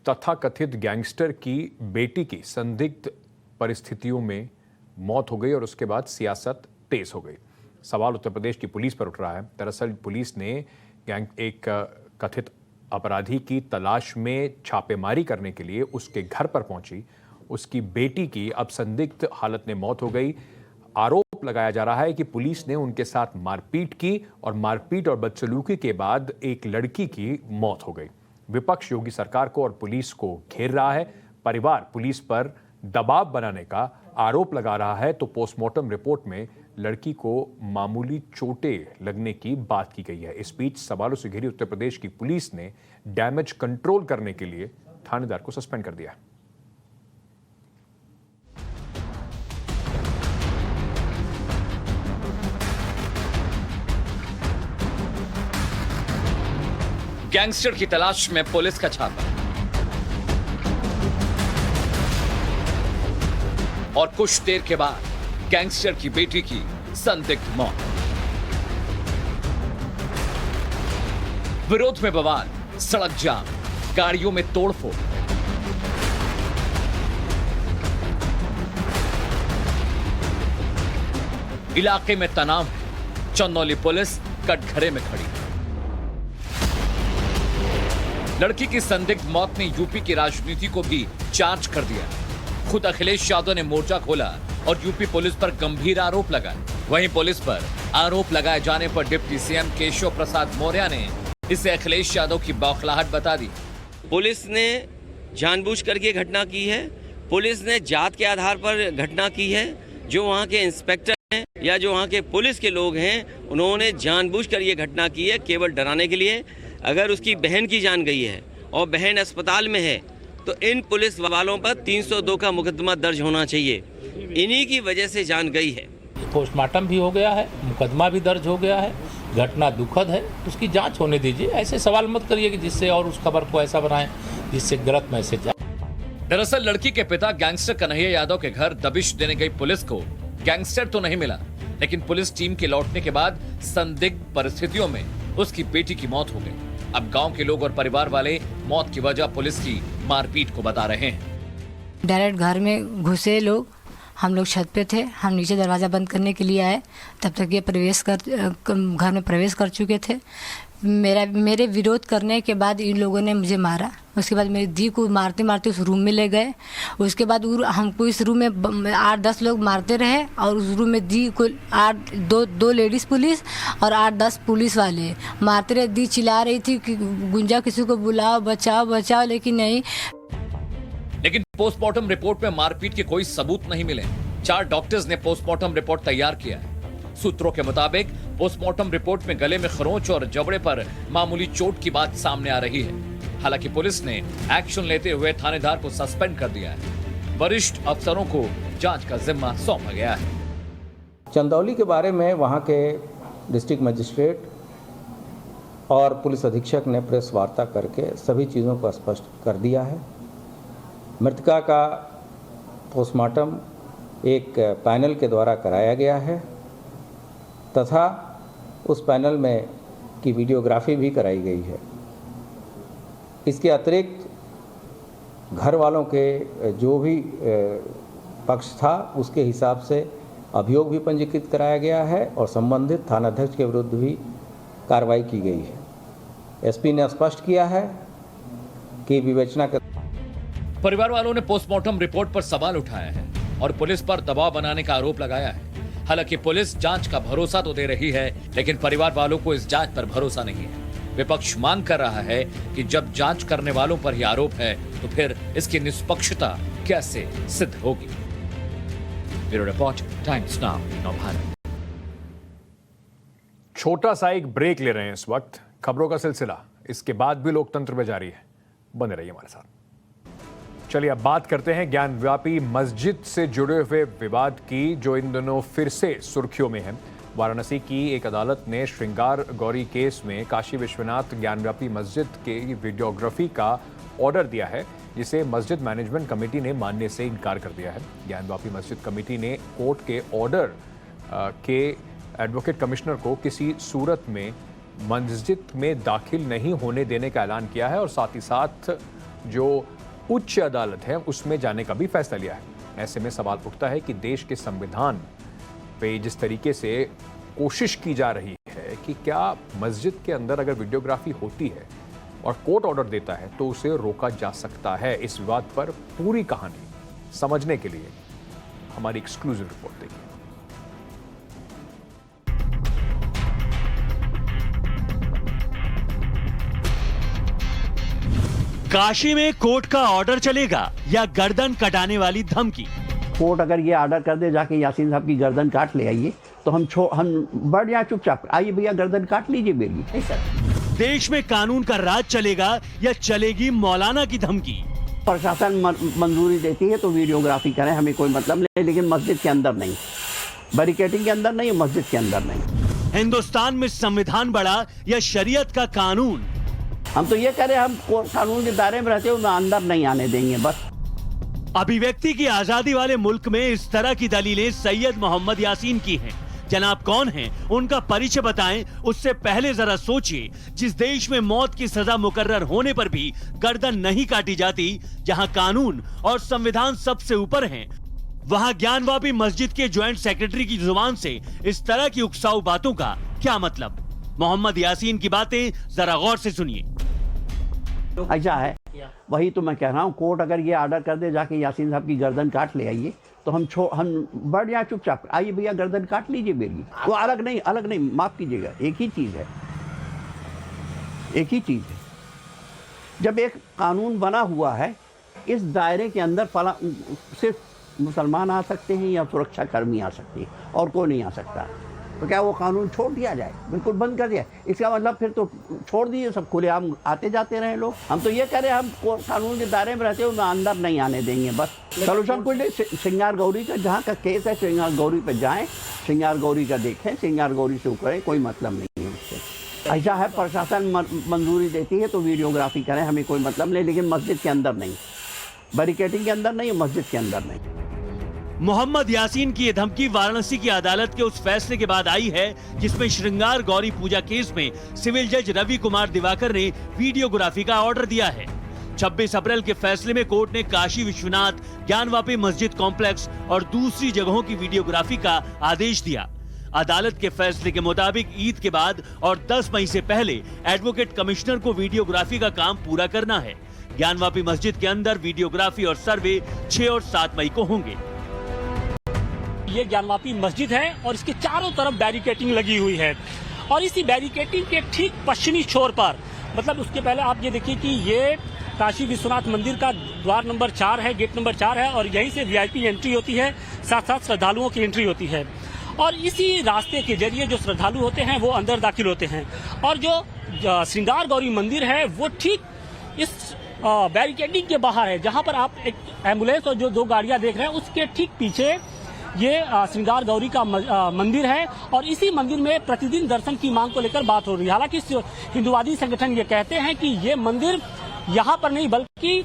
तथाकथित गैंगस्टर की बेटी की संदिग्ध परिस्थितियों में मौत हो गई और उसके बाद सियासत तेज हो गई। सवाल उत्तर प्रदेश की पुलिस पर उठ रहा है। दरअसल पुलिस ने एक कथित अपराधी की तलाश में छापेमारी करने के लिए उसके घर पर पहुंची। उसकी बेटी की अब संदिग्ध हालत में मौत हो गई। आरोप लगाया जा रहा है कि पुलिस ने उनके साथ मारपीट की और मारपीट और बदसलूकी के बाद एक लड़की की मौत हो गई। विपक्ष योगी सरकार को और पुलिस को घेर रहा है। परिवार पुलिस पर दबाव बनाने का आरोप लगा रहा है तो पोस्टमार्टम रिपोर्ट में लड़की को मामूली चोटें लगने की बात की गई है। इस बीच सवालों से घिरी उत्तर प्रदेश की पुलिस ने डैमेज कंट्रोल करने के लिए थानेदार को सस्पेंड कर दिया। गैंगस्टर की तलाश में पुलिस का छापा और कुछ देर के बाद गैंगस्टर की बेटी की संदिग्ध मौत। विरोध में बवाल, सड़क जाम, गाड़ियों में तोड़फोड़। इलाके में तनाव है। चंदौली पुलिस कटघरे में खड़ी। लड़की की संदिग्ध मौत ने यूपी की राजनीति को भी चार्ज कर दिया। खुद अखिलेश यादव ने मोर्चा खोला और यूपी पुलिस पर गंभीर आरोप लगाए। वहीं पुलिस पर आरोप लगाए जाने पर डिप्टी सीएम केशव प्रसाद मौर्य ने इसे अखिलेश यादव की बौखलाहट बता दी। पुलिस ने जानबूझ करके घटना की है, पुलिस ने जात के आधार पर घटना की है। जो वहाँ के इंस्पेक्टर हैं या जो वहाँ के पुलिस के लोग हैं, उन्होंने जानबूझ कर ये घटना की है केवल डराने के लिए। अगर उसकी बहन की जान गई है और बहन अस्पताल में है तो इन पुलिस वालों पर 302 का मुकदमा दर्ज होना चाहिए। इन्हीं की वजह से जान गई है। पोस्टमार्टम भी हो गया है, मुकदमा भी दर्ज हो गया है, घटना दुखद है, उसकी जांच होने दीजिए। ऐसे सवाल मत करिए कि जिससे और उस खबर को ऐसा बनाएं जिससे गलत मैसेज जाए। दरअसल लड़की के पिता गैंगस्टर कन्हैया यादव के घर दबिश देने गई पुलिस को गैंगस्टर तो नहीं मिला, लेकिन पुलिस टीम के लौटने के बाद संदिग्ध परिस्थितियों में उसकी बेटी की मौत हो गई। अब गांव के लोग और परिवार वाले मौत की वजह पुलिस की मारपीट को बता रहे हैं। डायरेक्ट घर में घुसे लोग, हम लोग छत पे थे, हम नीचे दरवाज़ा बंद करने के लिए आए, तब तक ये घर में प्रवेश कर चुके थे। मेरे विरोध करने के बाद इन लोगों ने मुझे मारा। उसके बाद मेरी दी को मारते मारते उस रूम में ले गए। उसके बाद हमको इस रूम में 8-10 लोग मारते रहे और उस रूम में दी को 2 लेडीज़ पुलिस और 8-10 पुलिस वाले मारते रहे। दी चिल्ला रही थी कि गुंजा किसी को बुलाओ, बचाओ बचाओ, लेकिन नहीं। लेकिन पोस्टमार्टम रिपोर्ट में मारपीट के कोई सबूत नहीं मिले। 4 डॉक्टर्स ने पोस्टमार्टम रिपोर्ट तैयार किया है। सूत्रों के मुताबिक पोस्टमार्टम रिपोर्ट में गले में खरोंच और जबड़े पर मामूली चोट की बात सामने आ रही है। हालांकि पुलिस ने एक्शन लेते हुए थानेदार को सस्पेंड कर दिया है। वरिष्ठ अफसरों को जांच का जिम्मा सौंपा गया है। चंदौली के बारे में वहां के डिस्ट्रिक्ट मजिस्ट्रेट और पुलिस अधीक्षक ने प्रेस वार्ता करके सभी चीज़ों को स्पष्ट कर दिया है। मृतका का पोस्टमार्टम एक पैनल के द्वारा कराया गया है तथा उस पैनल में की वीडियोग्राफी भी कराई गई है। इसके अतिरिक्त घर वालों के जो भी पक्ष था उसके हिसाब से अभियोग भी पंजीकृत कराया गया है और संबंधित थानाध्यक्ष के विरुद्ध भी कार्रवाई की गई है। एसपी ने स्पष्ट किया है कि विवेचना के परिवार वालों ने पोस्टमार्टम रिपोर्ट पर सवाल उठाया है और पुलिस पर दबाव बनाने का आरोप लगाया है। हालांकि पुलिस जांच का भरोसा तो दे रही है, लेकिन परिवार वालों को इस जांच पर भरोसा नहीं है। विपक्ष मांग कर रहा है कि जब जांच करने वालों पर ही आरोप है तो फिर इसकी निष्पक्षता कैसे सिद्ध होगी। Bureau report, times now, Navbharat. छोटा सा एक ब्रेक ले रहे हैं इस वक्त। खबरों का सिलसिला इसके बाद भी लोकतंत्र में जारी है। बने रहिए हमारे साथ। चलिए अब बात करते हैं ज्ञानव्यापी मस्जिद से जुड़े हुए विवाद की, जो इन दिनों फिर से सुर्खियों में है। वाराणसी की एक अदालत ने श्रृंगार गौरी केस में काशी विश्वनाथ ज्ञानव्यापी मस्जिद के वीडियोग्राफी का ऑर्डर दिया है, जिसे मस्जिद मैनेजमेंट कमेटी ने मानने से इनकार कर दिया है। ज्ञानव्यापी मस्जिद कमेटी ने कोर्ट के ऑर्डर के एडवोकेट कमिश्नर को किसी सूरत में मस्जिद में दाखिल नहीं होने देने का ऐलान किया है और साथ ही साथ जो उच्च अदालत है उसमें जाने का भी फैसला लिया है। ऐसे में सवाल उठता है कि देश के संविधान पे जिस तरीके से कोशिश की जा रही है कि क्या मस्जिद के अंदर अगर वीडियोग्राफी होती है और कोर्ट ऑर्डर देता है तो उसे रोका जा सकता है। इस विवाद पर पूरी कहानी समझने के लिए हमारी एक्सक्लूसिव रिपोर्ट देखिए। काशी में कोर्ट का ऑर्डर चलेगा या गर्दन कटाने वाली धमकी? कोर्ट अगर ये ऑर्डर कर दे जाके यासीन साहब की गर्दन काट ले आइए तो हम बढ़ जाए चुपचाप, आइए भैया गर्दन काट लीजिए मेरी। देश में कानून का राज चलेगा या चलेगी मौलाना की धमकी? प्रशासन मंजूरी देती है तो वीडियोग्राफी करें, हमें कोई मतलब नहीं, लेकिन मस्जिद के अंदर नहीं, बैरिकेडिंग के अंदर नहीं, मस्जिद के अंदर नहीं। हिंदुस्तान में संविधान बड़ा या शरीयत का कानून? हम तो ये कह रहे हैं हम कानून के दायरे में रहते हुए अंदर नहीं आने देंगे बस। अभिव्यक्ति की आजादी वाले मुल्क में इस तरह की दलीलें सैयद मोहम्मद यासीन की हैं। जनाब कौन हैं, उनका परिचय बताएं। उससे पहले जरा सोचिए, जिस देश में मौत की सजा मुकर्रर होने पर भी गर्दन नहीं काटी जाती, जहां कानून और संविधान सबसे ऊपर हैं, वहां ज्ञानवापी मस्जिद के ज्वाइंट सेक्रेटरी की जुबान से इस तरह की उकसाऊ बातों का क्या मतलब? मोहम्मद यासीन की बातें जरा गौर से सुनिए। ऐसा है, वही तो मैं कह रहा हूँ, कोर्ट अगर ये ऑर्डर कर दे जाके यासीन साहब की गर्दन काट ले आइए तो हम बढ़ जाए चुपचाप, आइए भैया गर्दन काट लीजिए मेरी, वो अलग नहीं, माफ कीजिएगा, एक ही चीज़ है। जब एक कानून बना हुआ है, इस दायरे के अंदर सिर्फ मुसलमान आ सकते हैं या सुरक्षा कर्मी आ सकते हैं और कोई नहीं आ सकता, तो क्या वो कानून छोड़ दिया जाए, बिल्कुल बंद कर दिया? इसका मतलब फिर तो छोड़ दीजिए, सब खुलेआम आते जाते रहे लोग। हम तो ये कह रहे हैं, हम कानून के दायरे में रहते हैं, उन्हें अंदर नहीं आने देंगे, बस सलूशन कोई नहीं। श्रृंगार गौरी का जहाँ का केस है, श्रृंगार गौरी पे जाएं, श्रृंगार गौरी का देखें, श्रृंगार गौरी से करें, कोई मतलब नहीं है उससे। ऐसा है, प्रशासन मंजूरी देती है तो वीडियोग्राफी करें, हमें कोई मतलब नहीं, लेकिन मस्जिद के अंदर नहीं, बैरिकेडिंग के अंदर नहीं, मस्जिद के अंदर नहीं। मोहम्मद यासीन की ये धमकी वाराणसी की अदालत के उस फैसले के बाद आई है जिसमें श्रृंगार गौरी पूजा केस में सिविल जज रवि कुमार दिवाकर ने वीडियोग्राफी का ऑर्डर दिया है। 26 अप्रैल के फैसले में कोर्ट ने काशी विश्वनाथ, ज्ञानवापी मस्जिद कॉम्प्लेक्स और दूसरी जगहों की वीडियोग्राफी का आदेश दिया। अदालत के फैसले के मुताबिक ईद के बाद और 10 मई से पहले एडवोकेट कमिश्नर को वीडियोग्राफी का काम पूरा करना है। ज्ञानवापी मस्जिद के अंदर वीडियोग्राफी और सर्वे 6 और 7 मई को होंगे। ये ज्ञानवापी मस्जिद है और इसके चारों तरफ बैरिकेटिंग लगी हुई है और इसी बैरिकेटिंग के ठीक पश्चिमी छोर पर, मतलब उसके पहले आप ये देखिए कि ये काशी विश्वनाथ मंदिर का द्वार नंबर 4 है, गेट नंबर 4 है और यहीं से वीआईपी एंट्री होती है, साथ साथ श्रद्धालुओं की एंट्री होती है और इसी रास्ते के जरिए जो श्रद्धालु होते हैं वो अंदर दाखिल होते हैं। और जो श्रृंगार गौरी मंदिर है वो ठीक इस बैरिकेडिंग के बाहर है, जहां पर आप एक एम्बुलेंस और जो 2 गाड़ियां देख रहे हैं उसके ठीक पीछे ये श्रृंगार गौरी का मंदिर है और इसी मंदिर में प्रतिदिन दर्शन की मांग को लेकर बात हो रही है। हालांकि हिंदुवादी संगठन ये कहते हैं कि ये मंदिर यहाँ पर नहीं बल्कि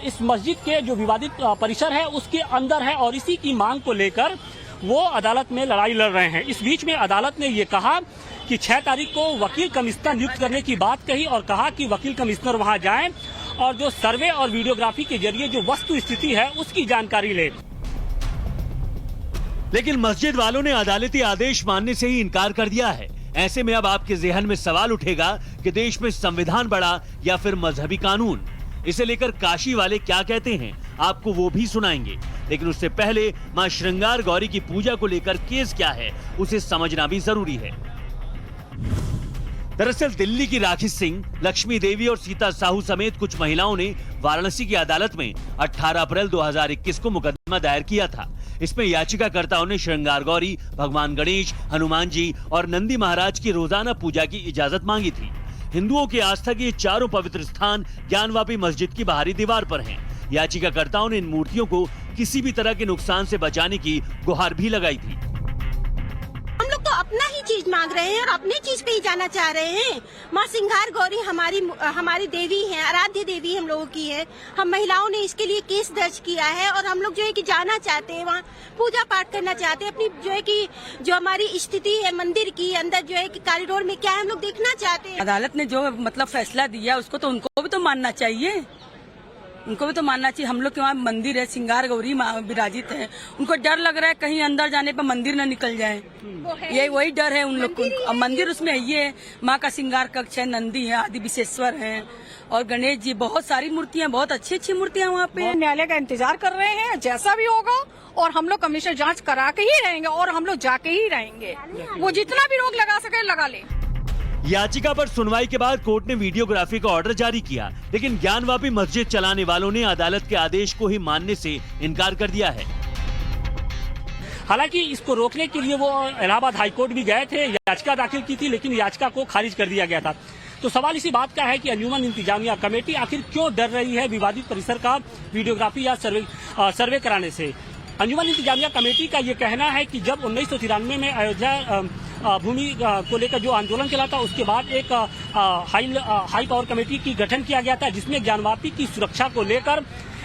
इस मस्जिद के जो विवादित परिसर है उसके अंदर है और इसी की मांग को लेकर वो अदालत में लड़ाई लड़ रहे हैं। इस बीच में अदालत ने ये कहा कि 6 तारीख को वकील कमिश्नर नियुक्त करने की बात कही और कहा कि वकील कमिश्नर वहां जाएं और जो सर्वे और वीडियोग्राफी के जरिए जो वस्तु स्थिति है उसकी जानकारी ले। लेकिन मस्जिद वालों ने अदालती आदेश मानने से ही इनकार कर दिया है। ऐसे में अब आपके ज़हन में सवाल उठेगा कि देश में संविधान बड़ा या फिर मजहबी कानून। इसे लेकर काशी वाले क्या कहते हैं आपको वो भी सुनाएंगे, लेकिन उससे पहले मां श्रृंगार गौरी की पूजा को लेकर केस क्या है उसे समझना भी जरूरी है। दरअसल दिल्ली की राखी सिंह, लक्ष्मी देवी और सीता साहू समेत कुछ महिलाओं ने वाराणसी की अदालत में 18 अप्रैल 2021 को मुकदमा दायर किया था। इसमें याचिकाकर्ताओं ने श्रृंगार गौरी, भगवान गणेश, हनुमान जी और नंदी महाराज की रोजाना पूजा की इजाजत मांगी थी। हिंदुओं की आस्था के ये चारों पवित्र स्थान ज्ञानवापी मस्जिद की बाहरी दीवार पर हैं। याचिकाकर्ताओं ने इन मूर्तियों को किसी भी तरह के नुकसान से बचाने की गुहार भी लगाई थी। हम लोग तो अपना ही चीज मांग रहे हैं और अपनी चीज पे ही जाना चाह रहे हैं। माँ श्रृंगार गौरी हमारी देवी है, आराध्य देवी हम लोगों की है। हम महिलाओं ने इसके लिए केस दर्ज किया है और हम लोग जो है कि जाना चाहते हैं, वहाँ पूजा पाठ करना चाहते हैं। अपनी जो है कि जो हमारी स्थिति है मंदिर की अंदर जो है कि कॉरिडोर में क्या है हम लोग देखना चाहते हैं। अदालत ने जो मतलब फैसला दिया उसको तो उनको भी तो मानना चाहिए, उनको भी तो मानना चाहिए। हम लोग के वहाँ मंदिर है, श्रृंगार गौरी विराजित है, उनको डर लग रहा है कहीं अंदर जाने पर मंदिर न निकल जाए, ये वही डर है उन लोग को। अब मंदिर उसमें ये माँ का श्रृंगार कक्ष है, नंदी है, आदि विशेश्वर है और गणेश जी, बहुत सारी मूर्तियाँ, बहुत अच्छी अच्छी मूर्तियाँ वहाँ पे। न्यायालय का इंतजार कर रहे हैं जैसा भी होगा और हम लोग कमिश्नर जांच करा के ही रहेंगे और हम लोग जाके ही रहेंगे। वो जितना भी रोक लगा सके लगा ले। याचिका पर सुनवाई के बाद कोर्ट ने वीडियोग्राफी का ऑर्डर जारी किया, लेकिन ज्ञानवापी मस्जिद चलाने वालों ने अदालत के आदेश को ही मानने से इनकार कर दिया है। हालांकि इसको रोकने के लिए वो इलाहाबाद हाईकोर्ट भी गए थे, याचिका दाखिल की थी, लेकिन याचिका को खारिज कर दिया गया था। तो सवाल इसी बात का है कि अंजुमन इंतजामिया कमेटी आखिर क्यों डर रही है विवादित परिसर का वीडियोग्राफी या सर्वे कराने से। अंजुमन इंतजामिया कमेटी का ये कहना है कि जब 1993 में अयोध्या भूमि को लेकर जो आंदोलन चला था उसके बाद एक हाई पावर कमेटी की गठन किया गया था, जिसमें ज्ञानवापी की सुरक्षा को लेकर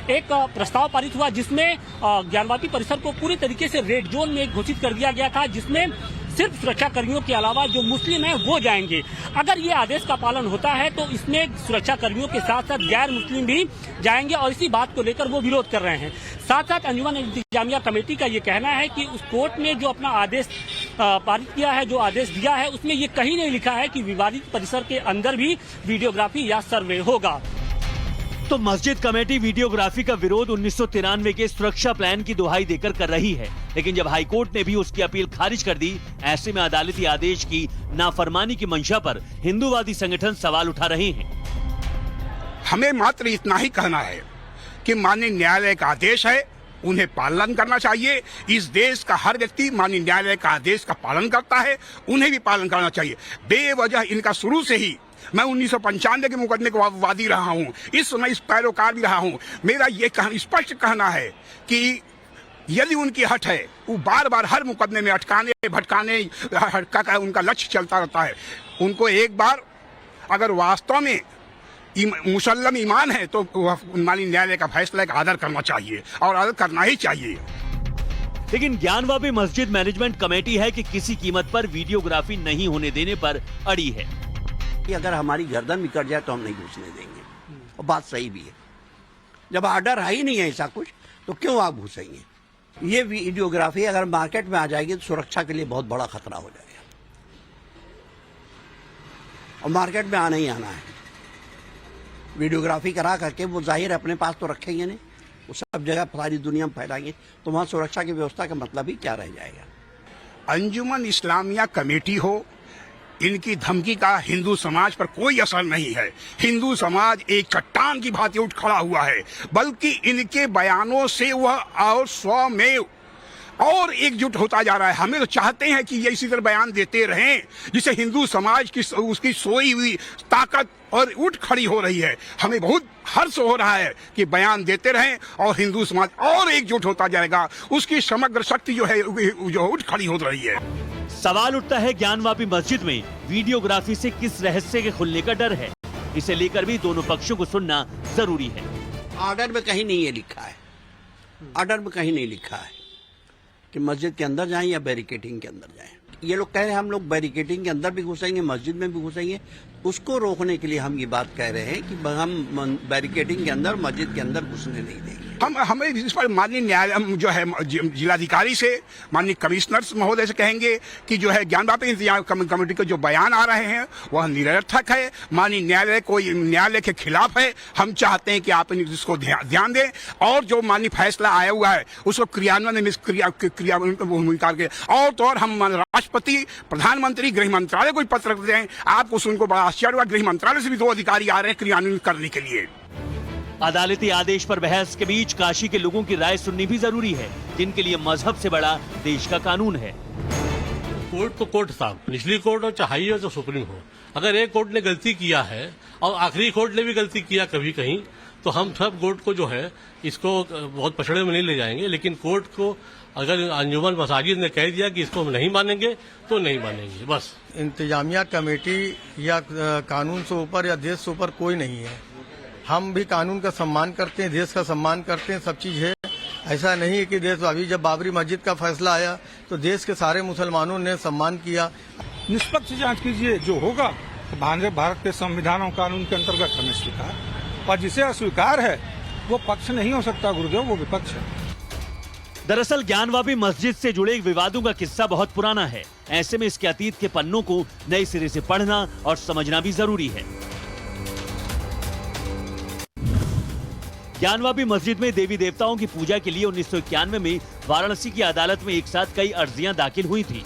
एक प्रस्ताव पारित हुआ, जिसमें ज्ञानवापी परिसर को पूरी तरीके से रेड जोन में घोषित कर दिया गया था, जिसमें सिर्फ सुरक्षा कर्मियों के अलावा जो मुस्लिम हैं वो जाएंगे। अगर ये आदेश का पालन होता है तो इसमें सुरक्षा कर्मियों के साथ साथ गैर मुस्लिम भी जाएंगे और इसी बात को लेकर वो विरोध कर रहे हैं। साथ साथ अंजुमन इंतजामिया कमेटी का ये कहना है कि उस कोर्ट ने जो अपना आदेश पारित किया है, जो आदेश दिया है, उसमें ये कहीं नहीं लिखा है कि विवादित परिसर के अंदर भी वीडियोग्राफी या सर्वे होगा। तो मस्जिद कमेटी वीडियोग्राफी का विरोध 1993 के सुरक्षा प्लान की दुहाई देकर कर रही है, लेकिन जब हाईकोर्ट ने भी उसकी अपील खारिज कर दी, ऐसे में अदालती आदेश की नाफरमानी की मंशा पर हिंदूवादी संगठन सवाल उठा रहे हैं। हमें मात्र इतना ही कहना है कि माननीय न्यायालय का आदेश है, उन्हें पालन करना चाहिए। इस देश का हर व्यक्ति माननीय न्यायालय का आदेश का पालन करता है, उन्हें भी पालन करना चाहिए। बेवजह इनका शुरू से ही, मैं 1995 के मुकदमे को वादी रहा हूं, इस समय इस पैरोकार भी रहा हूं। मेरा ये स्पष्ट कहना है कि यदि उनकी हट है, वो बार बार हर मुकदमे में अटकाने भटकाने का उनका लक्ष्य चलता रहता है। उनको एक बार अगर वास्तव में मुसल्लम ईमान है तो माननीय न्यायालय का फैसला का आदर करना चाहिए और आदर करना ही चाहिए। लेकिन ज्ञानवापी मस्जिद मैनेजमेंट कमेटी है कि किसी कीमत पर वीडियोग्राफी नहीं होने देने पर अड़ी है। कि अगर हमारी गर्दन भी कट जाए तो हम नहीं घुसने देंगे, और बात सही भी है। जब ऑर्डर है ही नहीं है ऐसा कुछ, तो क्यों आप घुसेंगे? ये वीडियोग्राफी अगर मार्केट में आ जाएगी तो सुरक्षा के लिए बहुत बड़ा खतरा हो जाएगा, और मार्केट में आना ही आना है। वीडियोग्राफी करा करके वो जाहिर अपने पास तो रखेंगे नहीं, वो सब जगह सारी दुनिया में फैलाएंगे, तो वहाँ सुरक्षा की व्यवस्था का मतलब ही क्या रह जाएगा। अंजुमन इस्लामिया कमेटी हो, इनकी धमकी का हिंदू समाज पर कोई असर नहीं है। हिंदू समाज एक चट्टान की भांति उठ खड़ा हुआ है, बल्कि इनके बयानों से वह और स्वमेव और एकजुट होता जा रहा है। हमें तो चाहते हैं कि ये इसी तरह बयान देते रहें, जिससे हिंदू समाज की उसकी सोई हुई ताकत और उठ खड़ी हो रही है। हमें बहुत हर्ष हो रहा है कि बयान देते रहें और हिंदू समाज और एकजुट होता जाएगा, उसकी समग्र शक्ति जो है जो उठ खड़ी हो रही है। सवाल उठता है ज्ञानवापी मस्जिद में वीडियोग्राफी से किस रहस्य के खुलने का डर है। इसे लेकर भी दोनों पक्षों को सुनना जरूरी है। ऑर्डर में कहीं नहीं ये लिखा है, ऑर्डर में कहीं नहीं लिखा है कि मस्जिद के अंदर जाएं या बैरिकेडिंग के अंदर जाएं। ये लोग कह रहे हैं हम लोग बैरिकेडिंग के अंदर भी घुसेंगे, मस्जिद में भी घुसेंगे। उसको रोकने के लिए हम ये बात कह रहे हैं कि हम बैरिकेडिंग के अंदर, मस्जिद के अंदर घुसने नहीं देंगे। हमें इस पर माननीय न्यायालय जो है जिलाधिकारी से, माननीय कमिश्नर महोदय से कहेंगे कि जो है ज्ञानवापी इंतजाम कमेटी के जो बयान आ रहे हैं वह निरर्थक है, माननीय न्यायालय को न्यायालय के खिलाफ है। हम चाहते हैं कि आप इसको ध्यान दें और जो माननीय फैसला आया हुआ है उसको क्रियान्वयन भूमिका के और तो और हम राष्ट्रपति, प्रधानमंत्री, गृह मंत्रालय को पत्र दें। आपको सुनकर बड़ा आश्चर्य हुआ, गृह मंत्रालय से भी 2 अधिकारी आ रहे हैं क्रियान्वयन करने के लिए। अदालती आदेश पर बहस के बीच काशी के लोगों की राय सुननी भी जरूरी है, जिनके लिए मजहब से बड़ा देश का कानून है। कोर्ट तो कोर्ट साहब, निचली कोर्ट हो चाहे हाई हो तो सुप्रीम हो, अगर एक कोर्ट ने गलती किया है और आखिरी कोर्ट ने भी गलती किया कभी कहीं, तो हम सब कोर्ट को जो है इसको बहुत पछड़े में नहीं ले जाएंगे। लेकिन कोर्ट को अगर अंजुमन मसाजिद ने कह दिया कि इसको हम नहीं मानेंगे तो नहीं मानेंगे, बस। इंतजामिया कमेटी या कानून से ऊपर या देश से ऊपर कोई नहीं है। हम भी कानून का सम्मान करते हैं, देश का सम्मान करते हैं, सब चीज़ है। ऐसा नहीं है कि देश, अभी जब बाबरी मस्जिद का फैसला आया तो देश के सारे मुसलमानों ने सम्मान किया। निष्पक्ष जांच कीजिए, जो होगा भारत के संविधान और कानून के अंतर्गत हमें स्वीकार, और जिसे अस्वीकार है वो पक्ष नहीं हो सकता गुरुदेव, वो विपक्ष है। दरअसल ज्ञानवापी मस्जिद से जुड़े विवादों का किस्सा बहुत पुराना है। ऐसे में इसके अतीत के पन्नों को नए सिरे से पढ़ना और समझना भी जरूरी है। ज्ञानवापी मस्जिद में देवी देवताओं की पूजा के लिए 1991 में वाराणसी की अदालत में एक साथ कई अर्जियां दाखिल हुई थी।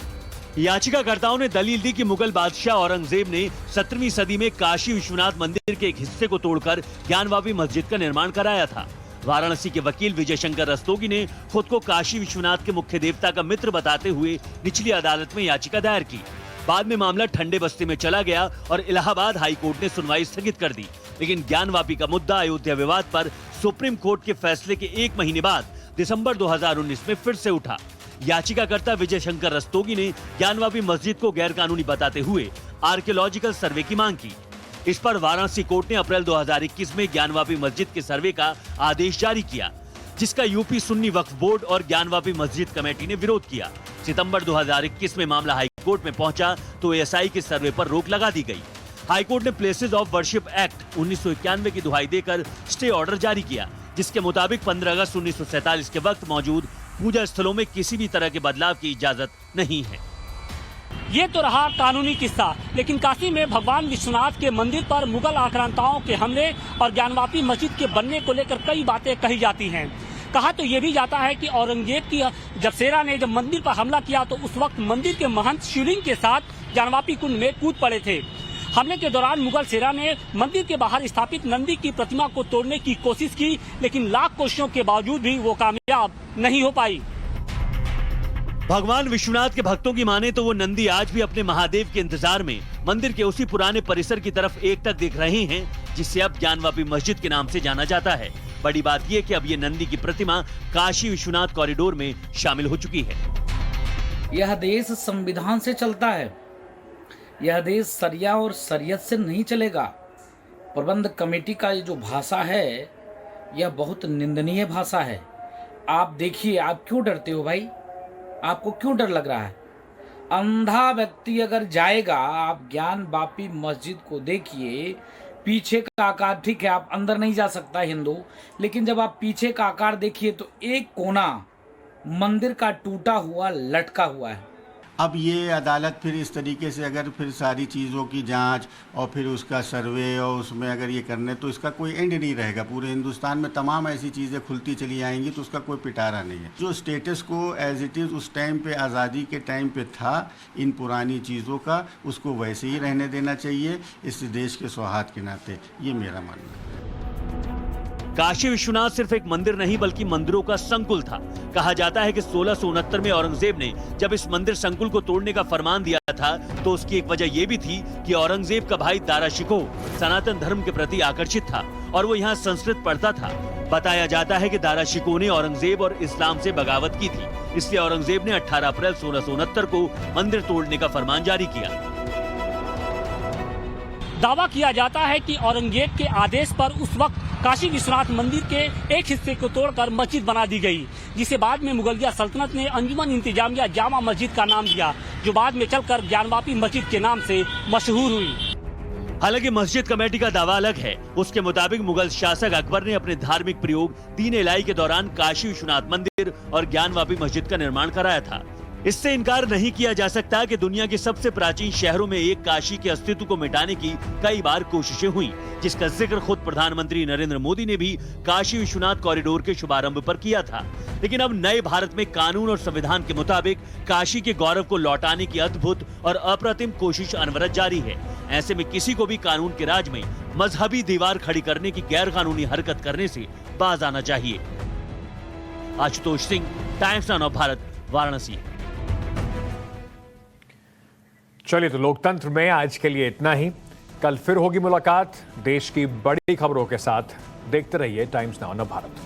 याचिकाकर्ताओं ने दलील दी कि मुगल बादशाह औरंगजेब ने 17वीं सदी में काशी विश्वनाथ मंदिर के एक हिस्से को तोड़कर ज्ञानवापी मस्जिद का निर्माण कराया था। वाराणसी के वकील विजय शंकर रस्तोगी ने खुद को काशी विश्वनाथ के मुख्य देवता का मित्र बताते हुए निचली अदालत में याचिका दायर की। बाद में मामला ठंडे बस्ते में चला गया और इलाहाबाद हाई कोर्ट ने सुनवाई स्थगित कर दी। लेकिन ज्ञानवापी का मुद्दा अयोध्या विवाद पर सुप्रीम कोर्ट के फैसले के 1 महीने बाद दिसंबर 2019 में फिर से उठा। याचिकाकर्ता विजय शंकर रस्तोगी ने ज्ञानवापी मस्जिद को गैरकानूनी बताते हुए आर्कियोलॉजिकल सर्वे की मांग की। इस पर वाराणसी कोर्ट ने अप्रैल 2021 में ज्ञानवापी मस्जिद के सर्वे का आदेश जारी किया, जिसका यूपी सुन्नी वक्फ बोर्ड और ज्ञानवापी मस्जिद कमेटी ने विरोध किया। सितंबर 2021 में मामला हाई कोर्ट में पहुंचा तो एएसआई के सर्वे पर रोक लगा दी गई। हाई कोर्ट ने प्लेसेस ऑफ वर्शिप एक्ट 1991 की दुहाई देकर स्टे ऑर्डर जारी किया, जिसके मुताबिक 15 अगस्त 1947 के वक्त मौजूद पूजा स्थलों में किसी भी तरह के बदलाव की इजाजत नहीं है। ये तो रहा कानूनी किस्सा, लेकिन काशी में भगवान विश्वनाथ के मंदिर पर मुगल आक्रांताओं के हमले और ज्ञानवापी मस्जिद के बनने को लेकर कई बातें कही जाती हैं। कहा तो ये भी जाता है कि औरंगजेब की जब सेना ने जब मंदिर पर हमला किया तो उस वक्त मंदिर के महंत शिवलिंग के साथ ज्ञानवापी कुंड में कूद पड़े थे। हमले के दौरान मुगल सेना ने मंदिर के बाहर स्थापित नंदी की प्रतिमा को तोड़ने की कोशिश की, लेकिन लाख कोशिशों के बावजूद भी वो कामयाब नहीं हो पाई। भगवान विश्वनाथ के भक्तों की माने तो वो नंदी आज भी अपने महादेव के इंतजार में मंदिर के उसी पुराने परिसर की तरफ एकटक देख रहे हैं, जिसे अब ज्ञानवापी मस्जिद के नाम से जाना जाता है। बड़ी बात यह कि अब ये नंदी की प्रतिमा काशी विश्वनाथ कॉरिडोर में शामिल हो चुकी है। यह देश संविधान से चलता है, यह देश सरिया और शरीयत से नहीं चलेगा। प्रबंध कमेटी का ये जो भाषा है यह बहुत निंदनीय भाषा है। आप देखिए, आप क्यों डरते हो भाई? आपको क्यों डर लग रहा है? अंधा व्यक्ति अगर जाएगा, आप ज्ञानवापी मस्जिद को देखिए, पीछे का आकार, ठीक है आप अंदर नहीं जा सकता हिंदू, लेकिन जब आप पीछे का आकार देखिए तो एक कोना मंदिर का टूटा हुआ लटका हुआ है। अब ये अदालत फिर इस तरीके से अगर फिर सारी चीज़ों की जांच और फिर उसका सर्वे और उसमें अगर ये करने तो इसका कोई एंड नहीं रहेगा। पूरे हिंदुस्तान में तमाम ऐसी चीज़ें खुलती चली आएंगी तो उसका कोई पिटारा नहीं है। जो स्टेटस को एज इट इज़ उस टाइम पे, आज़ादी के टाइम पे था इन पुरानी चीज़ों का, उसको वैसे ही रहने देना चाहिए इस देश के सौहार्द के नाते, ये मेरा मानना है। काशी विश्वनाथ सिर्फ एक मंदिर नहीं बल्कि मंदिरों का संकुल था। कहा जाता है कि 1669 में औरंगजेब ने जब इस मंदिर संकुल को तोड़ने का फरमान दिया था तो उसकी एक वजह यह भी थी कि औरंगजेब का भाई दारा शिकोह सनातन धर्म के प्रति आकर्षित था और वो यहाँ संस्कृत पढ़ता था। बताया जाता है कि दारा शिकोह ने औरंगजेब और इस्लाम से बगावत की थी, इसलिए औरंगजेब ने 18 अप्रैल 1669 को मंदिर तोड़ने का फरमान जारी किया। दावा किया जाता है कि औरंगजेब के आदेश पर उस वक्त काशी विश्वनाथ मंदिर के एक हिस्से को तोड़कर मस्जिद बना दी गई, जिसे बाद में मुगलिया सल्तनत ने अंजुमन इंतजामिया जामा मस्जिद का नाम दिया, जो बाद में चलकर ज्ञानवापी मस्जिद के नाम से मशहूर हुई। हालांकि मस्जिद कमेटी का दावा अलग है। उसके मुताबिक मुगल शासक अकबर ने अपने धार्मिक प्रयोग दीन इलाही के दौरान काशी विश्वनाथ मंदिर और ज्ञानवापी मस्जिद का निर्माण कराया था। इससे इनकार नहीं किया जा सकता कि दुनिया के सबसे प्राचीन शहरों में एक काशी के अस्तित्व को मिटाने की कई बार कोशिशें हुई, जिसका जिक्र खुद प्रधानमंत्री नरेंद्र मोदी ने भी काशी विश्वनाथ कॉरिडोर के शुभारंभ पर किया था। लेकिन अब नए भारत में कानून और संविधान के मुताबिक काशी के गौरव को लौटाने की अद्भुत और अप्रतिम कोशिश अनवरत जारी है। ऐसे में किसी को भी कानून के राज में मजहबी दीवार खड़ी करने की गैर कानूनी हरकत करने से बाज आना चाहिए। Ashutosh Singh, times of Bharat, Varanasi. चलिए, तो लोकतंत्र में आज के लिए इतना ही। कल फिर होगी मुलाकात देश की बड़ी खबरों के साथ। देखते रहिए टाइम्स नाउ ऑफ भारत।